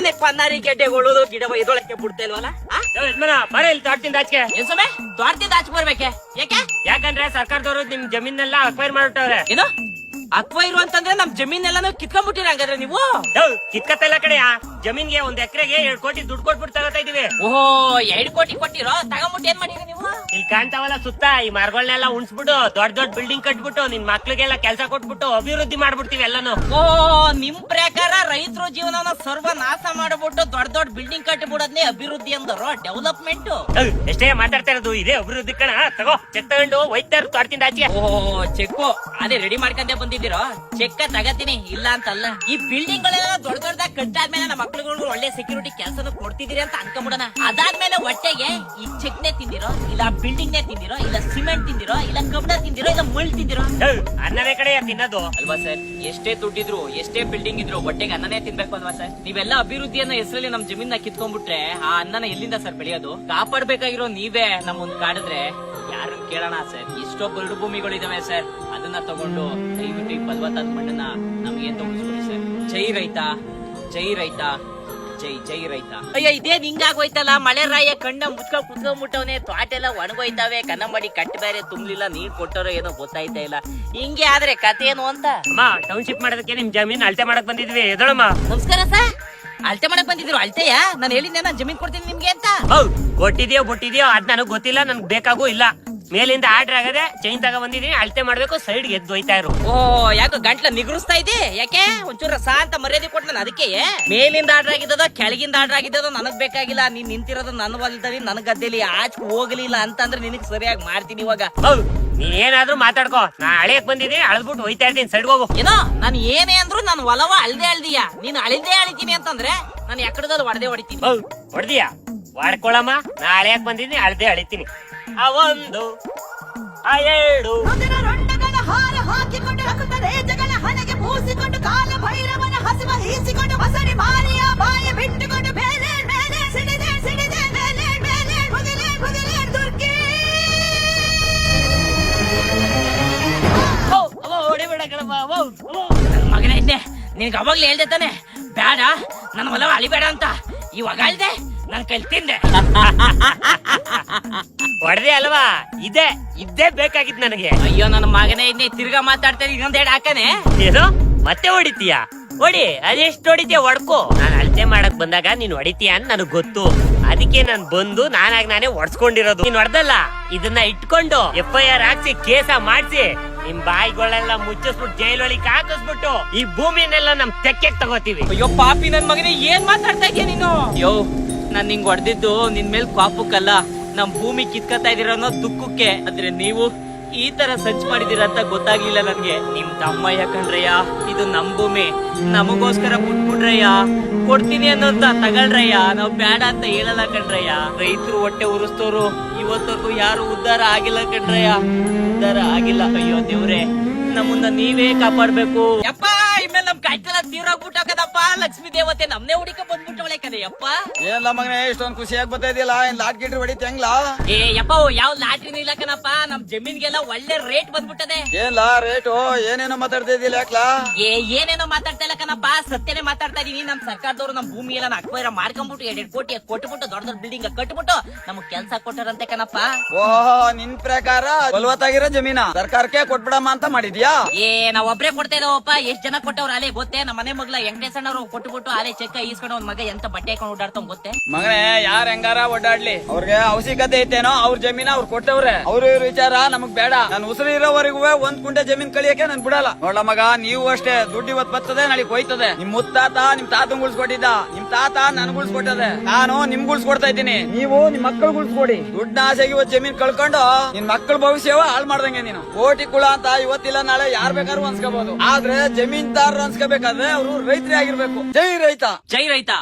ನಮ್ಮನೆ ಪನ್ನಾರಿ ಗೆಡ್ಡೆಗಳು ಗಿಡ ಇದ್ರೊಳಕ್ಕೆ ಬಿಡ್ತಾ ಇಲ್ವಲ್ಲ ಬರ ಇಲ್ಲಿ ತೋಟದಿಂದ ಆಚೆಗೆ ಏನ್ ಸಮಯ ತೋಟದಿಂದ ಆಚೆ ಬರ್ಬೇಕೆ ಯಾಕೆ ಯಾಕಂದ್ರೆ ಸರ್ಕಾರದವರು ನಿಮ್ ಜಮೀನೆಲ್ಲ ಅಕ್ವೈರ್ ಮಾಡ್ಬಿಟ್ಟವ್ರೆ. ಏನು ಅಕ್ವೈರು ಅಂತಂದ್ರೆ ನಮ್ ಜಮೀನೆಲ್ಲಾನು ಕಿತ್ಕೊಂಡ್ಬಿಟ್ಟಿರ ಹಂಗಾದ್ರೆ ನೀವು ಕಿತ್ಕತ್ತಲ್ಲ ಕಡೆಯ ಜಮೀನ್ಗೆ 1 ಎಕರೆಗೆ 2 ಕೋಟಿ ದುಡ್ಡು ಕೊಟ್ಬಿಟ್ಟು ತಗೋತಾ ಇದೀವಿ. ಓಹೋ 2 ಕೋಟಿ ಕೊಟ್ಟಿರೋ ತಗೊಂಬಿಟ್ಟು ಏನ್ ಮಾಡಿರಿ ನೀವು? ಇಲ್ಲಿ ಕಾಣ್ತಾವಲ್ಲ ಸುತ್ತ ಈ ಮರಗಳನ್ನೆಲ್ಲ ಉಣ್ಸ್ಬಿಟ್ಟು ದೊಡ್ಡ ದೊಡ್ಡ ಬಿಲ್ಡಿಂಗ್ ಕಟ್ಬಿಟ್ಟು ನಿನ್ ಮಕ್ಳಿಗೆಲ್ಲ ಕೆಲಸ ಕೊಟ್ಬಿಟ್ಟು ಅಭಿವೃದ್ಧಿ ಮಾಡ್ಬಿಡ್ತೀವಿ ಎಲ್ಲಾನು. ಓ ನಿಮ್ ಪ್ರಕಾರ ರೈತರ ಜೀವನವನ್ನ ಸರ್ವನಾಶ ಮಾಡ್ಬಿಟ್ಟು ದೊಡ್ಡ ದೊಡ್ಡ ಬಿಲ್ಡಿಂಗ್ ಕಟ್ಟಿಬಿಡೋದ್ನೇ ಅಭಿವೃದ್ಧಿ ಅಂದರು ಡೆವಲಪ್ಮೆಂಟ್. ಎಷ್ಟೇ ಮಾತಾಡ್ತಾ ಇರೋದು ಇದೇ ಅಭಿವೃದ್ಧಿ ಕಣ. ತಗೋ ಚೆಕ್ ತಗೊಂಡು ಹೋಯ್ತಾರ ತೋಟದಿಂದ ಆಚೆಗೆ. ಓ ಚೆಕ್ಕು ಅದೇ ರೆಡಿ ಮಾಡ್ಕೊಂಡೆ ಬಂದಿದ್ದೀರೋ? ಚೆಕ್ಕ ತಗತೀನಿ ಇಲ್ಲ ಅಂತಲ್ಲ. ಈ ಬಿಲ್ಡಿಂಗ್ ಗಳೆಲ್ಲ ದೊಡ್ಡ ದೊಡ್ಡದಾಗಿ ಕಟ್ಟಾದ್ಮೇಲೆ ನಮ್ಮ ಮಕ್ಳುಗಳು ಒಳ್ಳೆ ಸೆಕ್ಯೂರಿಟಿ ಕೆಲಸನ ಕೊಡ್ತಿದ್ದೀರಿ ಅಂತ ಅನ್ಕೊಂಬಿಡೋಣ. ಅದಾದ್ಮೇಲೆ ಹೊಟ್ಟೆಗೆ ಈ ಚೆಕ್ನೆ ತಿಂದಿರೋ ಇಲ್ಲ ಬಿಲ್ಡಿಂಗ್ ನೇ ತಿಂದಿರೋ ಇಲ್ಲ ಸಿಮೆಂಟ್ ತಿಂದಿರೋ ಇಲ್ಲ ಕಬ್ಬಣ ತಿಂದಿರೋ ಇಲ್ಲ ಮುಳ್ಳು ತಿಂದಿರೋ? ಅನ್ನನೇ ಕಡೆ ತಿನ್ನೋದು ಅಲ್ವಾ ಸರ್? ಎಷ್ಟೇ ದುಡ್ಡಿದ್ರು ಎಷ್ಟೇ ಬಿಲ್ಡಿಂಗ್ ಇದ್ರು ಹೊಟ್ಟೆಗೆ ಅನ್ನನೇ ತಿನ್ಬೇಕು ಅಲ್ವಾ ಸರ್? ನೀವೆಲ್ಲ ಅಭಿವೃದ್ಧಿಯನ್ನ ಹೆಸರಲ್ಲಿ ನಮ್ ಜಮೀನ ಕಿತ್ಕೊಂಡ್ಬಿಟ್ರೆ ಆ ಅನ್ನನ ಎಲ್ಲಿಂದ ಸರ್ ಬೆಳೆಯೋದು? ಕಾಪಾಡ್ಬೇಕಾಗಿರೋ ನೀವೇ ನಮ್ಮೊಂದ್ ಕಾಡಿದ್ರೆ ಯಾರನ್ನ ಕೇಳೋಣ ಸರ್? ಎಷ್ಟೋ ಬರಡು ಭೂಮಿಗಳು ಇದಾವೆ ಸರ್, ಅದನ್ನ ತಗೊಂಡು ದಯವಿಟ್ಟು ಈ ಫಲವತ್ತಾದ ಮಣ್ಣನ್ನ ನಮ್ಗೆ ತಗೊಂಡ್ಸ್ಕೊಡಿ ಸರ್. ಜೈ ರೈತ, ಜೈ ರೈತ, ಜೈ ಜೈ ರೈತ. ಅಯ್ಯ ಇದೇನ್ ಹಿಂಗಾಗೋಯ್ತಲ್ಲ, ಮಳೆ ರಾಯ ಕಣ್ಣ ಮುಚ್ಕೊಂಡ್ ಕುತ್ಕೊಂಡ್ಬಿಟ್ಟವನೆ, ತೋಟ ಎಲ್ಲ ಒಣಗೋಯ್ತಾವೆ, ಕನ್ನಂಬಡಿ ಕಟ್ಟ ಬೇರೆ ತುಂಬಲಿಲ್ಲ, ನೀರ್ ಕೊಟ್ಟರೋ ಏನೋ ಗೊತ್ತಾಯ್ತಾ ಇಲ್ಲ. ಹಿಂಗೆ ಆದ್ರೆ ಕತೆ ಏನು ಅಂತ. ಅಮ್ಮ ಟೌನ್ಶಿಪ್ ಮಾಡೋದಕ್ಕೆ ನಿಮ್ ಜಮೀನ್ ಅಳತೆ ಮಾಡಕ್ ಬಂದಿದ್ವಿ, ಎದಳಮ್ಮ. ನಮಸ್ಕಾರ ಸರ್, ಅಳತೆ ಮಾಡಕ್ ಬಂದಿದ್ರು. ಅಳತೆಯ ನಾನು ಹೇಳಿದ್ದೆ ನಾನು ಜಮೀನ್ ಕೊಡ್ತೀನಿ ನಿಮ್ಗೆ ಅಂತ. ಹೌದು ಕೊಟ್ಟಿದ್ಯೋ ಬಿಟ್ಟಿದ್ಯೋ ಅದ್ ನನಗ್ ಗೊತ್ತಿಲ್ಲ, ನನ್ಗ್ ಬೇಕಾಗೂ ಇಲ್ಲ. ಮೇಲಿಂದ ಆರ್ಡರ್ ಆಗದೆ ಚೈನ್ ತಗ ಬಂದಿದೀನಿ, ಅಳತೆ ಮಾಡ್ಬೇಕು, ಸೈಡ್ ಎದ್ದು ಹೋಯ್ತಾ ಇರು. ಓ ಯಾಕೆ ಗಂಟ್ಲ ನಿಗೃಸ್ತಾ ಇದೆ? ಯಾಕೆ ಒಂಚೂರ ಸಾ ಅಂತ ಮರ್ಯಾದೆ ಕೊಟ್ಟು ನಾನು ಅದಕ್ಕೆ ಮೇಲಿಂದ ಆರ್ಡರ್ ಆಗಿದ್ದದ ಕೆಳಗಿಂದ ಆರ್ಡರ್ ಆಗಿದ್ದದ ನನಗ್ ಬೇಕಾಗಿಲ್ಲ. ನೀನ್ ನಿಂತಿರೋದು ನನ್ನ ಹೊಲದಲ್ಲಿ ನನ್ನ ಗದ್ದೆಲಿ ಆಚೆ ಹೋಗ್ಲಿಲ್ಲ ಅಂತಂದ್ರೆ ನಿನಗ್ ಸರಿಯಾಗಿ ಮಾಡ್ತೀನಿ ಇವಾಗ. ಹೌದು ನೀನ್ ಏನಾದ್ರೂ ಮಾತಾಡ್ಕೋ, ನಾ ಅಳೆಯಕ್ ಬಂದಿದ್ದೀನಿ, ಅಳ್ದ್ಬಿಟ್ಟು ಹೋಯ್ತಾ ಇರ್ತೀನಿ, ಸೈಡ್ ಹೋಗು. ಏನೋ ನಾನು ಏನೇ ಅಂದ್ರು ನಾನು ಹೊಲವ ಅಳ್ದೆ ಅಳ್ದೀಯ, ನೀನ್ ಅಳಿದೇ ಅಳಿತೀನಿ ಅಂತಂದ್ರೆ ನಾನು ಎಕ್ಕಡದಲ್ಲಿ ಹೊಡೆದೇ ಹೊಡಿತೀನಿ. ಹೌದು ಹೊಡ್ದೀಯಾ ಹೊಡ್ಕೊಳಮ್ಮ, ನಾ ಅಳೆಯಕ್ ಬಂದಿದ್ದೀನಿ, ಅಳ್ದೆ ಅಳಿತೀನಿ. ಆ 1 ಆ 2 ರೊಂಡಗಳ ಹಾರ ಹಾಕಿಕೊಂಡು ರಕುತ್ತದೆ ಜಗಳ ಹಣೆಗೆ ಮೂಸಿಕೊಂಡು ಕಾಲ ಭೈರವನ ಹಸಿವ ಹೀಸಿಕೊಂಡು ಹಸಡಿ ಮಾರಿಯ ಬಾಯಿ ಬಿಟ್ಟುಕೊಂಡು ಬೇಲೆ ಮೇಲೆ ಸಿಡಿದೆ ಸಿಡಿದೆ ಮೇಲೆ ಮೇಲೆ ಮುಗಿಲೆ ಮುಗಿಲೆ ದುರ್ಗಿ. ಹೊಡಿಬೇಡ ಕಣಪ್ಪ. ಮಗನೇ ಇದ್ದೆ ನಿನ್ಗೆ ಅವಾಗ್ಲೇ ಹೇಳ್ದೆ ತಾನೆ ಬೇಡ ನನ್ನ ಹೊಲವ ಅಳಿಬೇಡ ಅಂತ. ಇವಾಗ ಅಳ್ದೆ ನನ್ ಕೈಲಿ ತಿಂದೆ. ಹೊಡೆದೆ ಅಲ್ವಾ? ಇದ್ದೇ ಬೇಕಾಗಿತ್ತು ನನಗೆ. ಅಯ್ಯೋ ನನ್ನ ಮಗನೇ ಇದ್ನೆ ತಿರ್ಗಾ ಮಾತಾಡ್ತಾರೆ, ಇನ್ನೊಂದೆರಡು ಹಾಕನೆ. ಏನು ಮತ್ತೆ ಹೊಡಿತೀಯ? ಹೊಡಿ, ಅದೆಷ್ಟು ಹೊಡಿತೀಯ ಹೊಡ್ಕೋ. ನಾನು ಅಳತೆ ಮಾಡಕ್ ಬಂದಾಗ ನೀನ್ ಹೊಡಿತೀಯ ಅಂತ ನನಗ್ ಗೊತ್ತು, ಅದಕ್ಕೆ ನಾನ್ ಬಂದು ನಾನೇ ಹೊಡ್ಸ್ಕೊಂಡಿರೋದು. ನೀನ್ ಹೊಡೆದಲ್ಲ, ಇದನ್ನ ಇಟ್ಕೊಂಡು FIR ಹಾಕ್ಸಿ ಕೇಸ ಮಾಡ್ಸಿ ನಿಮ್ ಬಾಯಿಗಳೆಲ್ಲ ಮುಚ್ಚಿಸ್ಬಿಟ್ಟು ಜೈಲೊಳಗೆ ಹಾಕಿಸ್ಬಿಟ್ಟು ಈ ಭೂಮಿನೆಲ್ಲ ನಮ್ ತೆಕ್ಕೆಗ್ ತಗೋತೀವಿ. ಅಯ್ಯೋ ಪಾಪಿ ನನ್ ಮಗನೇ ಏನ್ ಮಾತಾಡ್ತಾ ಇದೀಯ ನೀನು? ಅಯ್ಯೋ ನಾನ್ ನಿಂಗ್ ಹೊಡೆದಿದ್ದು ನಿನ್ ಮೇಲ್ ಕಾಪಕ್ಕಲ್ಲ, ನಮ್ ಭೂಮಿ ಕಿತ್ಕತಾ ಇದೀರ ಅನ್ನೋ ದುಃಖಕ್ಕೆ. ಆದ್ರೆ ನೀವು ಈ ತರ ಸಂಚ್ ಮಾಡಿದೀರ ಅಂತ ಗೊತ್ತಾಗ್ಲಿಲ್ಲ ನನ್ಗೆ. ನಿಮ್ ತಮ್ಮಯ್ಯ ಕಣ್ರಯ್ಯ, ಇದು ನಮ್ ಭೂಮಿ, ನಮಗೋಸ್ಕರ ಬಿಟ್ಬಿಡ್ರಯ್ಯ, ಕೊಡ್ತೀನಿ ಅನ್ನೋಂತ ತಗೊಳ್ರಯ್ಯ, ನಾವ್ ಬೇಡ ಅಂತ ಹೇಳಲ್ಲ ಕಣ್ರಯ್ಯ. ರೈತರು ಹೊಟ್ಟೆ ಉರಿಸ್ತೋರು ಇವತ್ತವರೆಗೂ ಯಾರು ಉದ್ಧಾರ ಆಗಿಲ್ಲ ಕಣ್ರಯ್ಯ, ಉದ್ಧಾರ ಆಗಿಲ್ಲ. ಅಯ್ಯೋ ದೇವ್ರೆ, ನಮ್ಮನ್ನ ನೀವೇ ಕಾಪಾಡ್ಬೇಕು ಯಪ್ಪ. ಇನ್ಮೇಲೆ ನಮ್ ಕಾಯ್ತಲ್ಲ ತೀವ್ರ ಆಗ್ಬಿಟ್ಟಪ್ಪ, ಲಕ್ಷ್ಮೀ ದೇವತೆ ನಮ್ನೆ ಹುಡಿಕ ಬಂದ್ಬಿಟ್ಟವಳೆ ಕದೆ ಯಪ್ಪ. ಏನ್ ಮಗನೇ ಇಷ್ಟೊಂದ್ ಖುಷಿಯಾಗಿ ಬರ್ತಾ ಇದೆಯಲ್ಲ, ಏನ್ ಲಾಟ್ ಗಿಟ್ರಿ ಹೊಡಿತ ಹೆಂಗ್ಲಾ? ಏ ಯಪ್ಪ ಯಾವ ಲಾಟ್ರಿನೂ ಇಲ್ಲ ಕಣಪ್ಪ, ನಮ್ ಜಮೀನ್ಗೆಲ್ಲ ಒಳ್ಳೆ ರೇಟ್ ಬಂದ್ಬಿಟ್ಟದೆ. ಏನ್ಲಾ ರೇಟು? ಏನೇನೋ ಮಾತಾಡ್ತಾ ಇದೆಯಲ್ಲ ಯಾಕ್ಲಾ? ಏನೇನೋ ಮಾತಾಡ್ತಾ ಇಲ್ಲ ಕಣಪ್ಪ, ಸತ್ಯನೇ ಮಾತಾಡ್ತಾ ಇದೀನಿ. ನಮ್ ಸರ್ಕಾರದವ್ರು ನಮ್ ಭೂಮಿ ಎಲ್ಲ ಅಕ್ವೈರ ಮಾಡ್ಕೊಂಡ್ಬಿಟ್ಟು 2 ಕೋಟಿ ಕೊಟ್ಬಿಟ್ಟು ದೊಡ್ಡ ದೊಡ್ಡ ಬಿಲ್ಡಿಂಗ್ ಕಟ್ಬಿಟ್ಟು ನಮಗ್ ಕೆಲ್ಸ ಕೊಟ್ಟಾರಂತೆ ಕಣಪ್ಪ. ಓಹೋ, ನಿನ್ ಪ್ರಕಾರ ಫಲವತ್ತಾಗಿರೋ ಜಮೀನ ಸರ್ಕಾರಕ್ಕೆ ಕೊಟ್ಬಿಡಮ್ಮ ಅಂತ ಮಾಡಿದ್ಯಾ? ನಾವ್ ಒಬ್ರೇ ಕೊಡ್ತಾ ಇಲ್ಲವಪ್ಪ, ಎಷ್ಟ್ ಜನ ಕೊಟ್ಟವ್ರ ಅಲೆ ಗೊತ್ತೇ? ನಮ್ಮ ಮನೆ ಮಗ್ಲ ವೆಂಕಟೇಶಣ್ಣವ್ರು ಕೊಟ್ಬಿಟ್ಟು ಅಲೆ ಚೆಕ್ಕ ಈಸ್ಕೊಂಡು ಒಂದ್ ಮಗ ಎಂತ ಬಟ್ಟೆ ಹಾಕೊಂಡು ಓಡಾಡ್ತಾ ಗೊತ್ತೇ? ಮಗನೇ ಯಾರ ಹೆಂಗಾರ ಓಡಾಡ್ಲಿ, ಅವ್ರಿಗೆ ಅವಶ್ಯಕತೆ ಐತೇನೋ, ಅವ್ರ ಜಮೀನ ಅವ್ರು ಕೊಟ್ಟವ್ರೆ. ಅವ್ರ ಇವ್ರ ವಿಚಾರ ನಮಗ್ ಬೇಡ. ನಾನು ಉಸಿರು ಇರೋವರೆಗೂ 1 ಕುಂಟೆ ಜಮೀನ್ ಕಳಿಯಕ್ಕೆ ನನ್ ಬಿಡಲ್ಲ. ನೋಡ್ಲ ಮಗ, ನೀವು ಅಷ್ಟೇ, ದುಡ್ಡು ಇವತ್ ಬರ್ತದೆ ನಾಳೆಗ್ ಹೋಯ್ತದೆ. ನಿಮ್ ಮುತ್ತಾತ ನಿಮ್ ತಾತನ್ ಉಳ್ಸ್ಕೊಟ್ಟಿದ್ದ, ನಿಮ್ ತಾತ ನನ್ ಉಳ್ಸ್ಕೊಟ್ಟದೆ, ನಾನು ನಿಮ್ಗೆ ಉಳ್ಸ್ಕೊಡ್ತಾ ಇದ್ದೀನಿ. ನೀವು ನಿಮ್ ಮಕ್ಕಳು ಉಳ್ಸ್ಕೊಡಿ. ದುಡ್ಡ ಆಸೆಗೆ ಇವತ್ ಜಮೀನ್ ಕಳ್ಕೊಂಡು ನಿನ್ ಮಕ್ಕಳ ಭವಿಷ್ಯವ ಹಾಳು ಮಾಡ್ದಂಗೆ ನೀನು. ಕೋಟಿ ಕುಳ ಅಂತ ಇವತ್ತಿಲ್ಲ ನಾಳೆ ಯಾರ್ ಬೇಕಾದ್ರೂ ಅನ್ಸ್ಕೋಬಹುದು, ಆದ್ರೆ ಜಮೀನ್ದಾರರು ಅನ್ಸ್ಕೋಬೇಕಾದ್ರೆ ಅವರು ರೈತರೇ ಆಗಿರ್ಬೇಕು. ಜೈ ರೈತ, ಜೈ ರೈತ.